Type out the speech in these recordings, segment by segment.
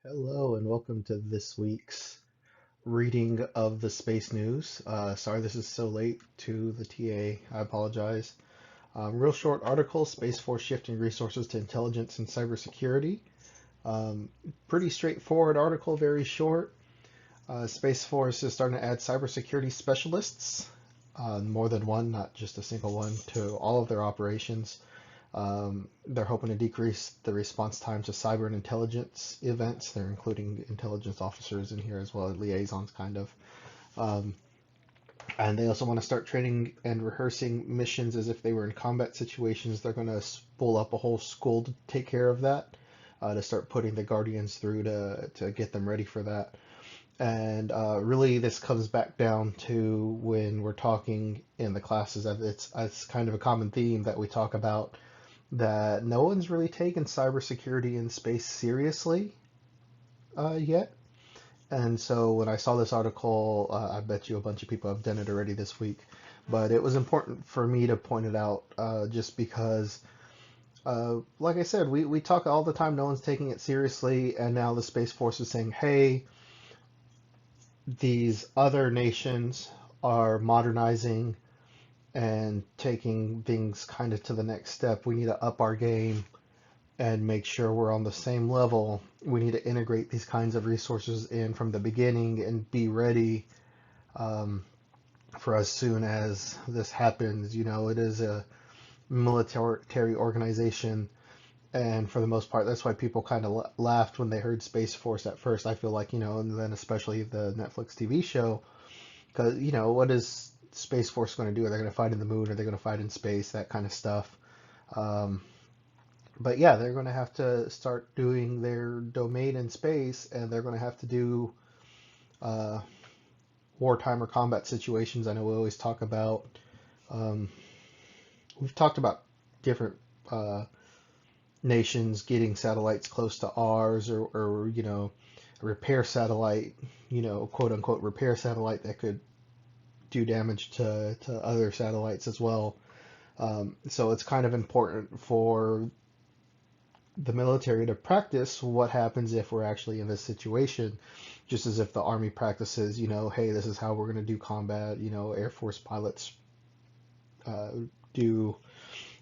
Hello and welcome to this week's reading of the space news. Sorry this is so late to the TA. I apologize. Real short article, Space Force shifting resources to intelligence and cybersecurity. Pretty straightforward article, very short. Space Force is starting to add cybersecurity specialists, more than one, not just a single one, to all of their operations. They're hoping to decrease the response time to cyber and intelligence events. They're including intelligence officers in here as well, liaisons kind of. Um, and they also want to start training and rehearsing missions as if they were in combat situations. They're going to spool up a whole school to take care of that, to start putting the Guardians through to get them ready for that. And really, this comes back down to when we're talking in the classes. It's kind of a common theme that we talk about that no one's really taken cybersecurity in space seriously yet. And so when I saw this article, I bet you a bunch of people have done it already this week. But it was important for me to point it out just because, like I said, we talk all the time, no one's taking it seriously. And now the Space Force is saying, hey, these other nations are modernizing and taking things kind of to the next step. We need to up our game and make sure we're on the same level. We need to integrate these kinds of resources in from the beginning and be ready for as soon as this happens. You know, it is a military organization, and for the most part, that's why people kind of laughed when they heard Space Force at first. I feel like, and then especially the Netflix TV show, because, what is Space Force going to do? Are they going to fight in the moon? Are they going to fight in space? That kind of stuff. Um, but yeah, they're going to have to start doing their domain in space, and they're going to have to do uh, wartime or combat situations. I know we always talk about, um, we've talked about different nations getting satellites close to ours, or a repair satellite, quote unquote repair satellite that could do damage to other satellites as well. So it's kind of important for the military to practice what happens if we're actually in this situation, just as if the Army practices, hey, this is how we're going to do combat. Air Force pilots uh, do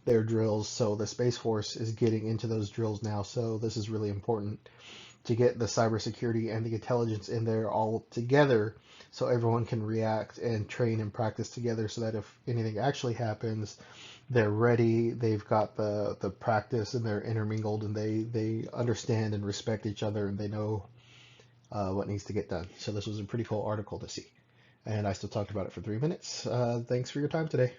their drills. So the Space Force is getting into those drills now. So this is really important to get the cybersecurity and the intelligence in there all together so everyone can react and train and practice together so that if anything actually happens, they're ready, they've got the practice, and they're intermingled, and they understand and respect each other, and they know what needs to get done. So this was a pretty cool article to see. And I still talked about it for 3 minutes. Thanks for your time today.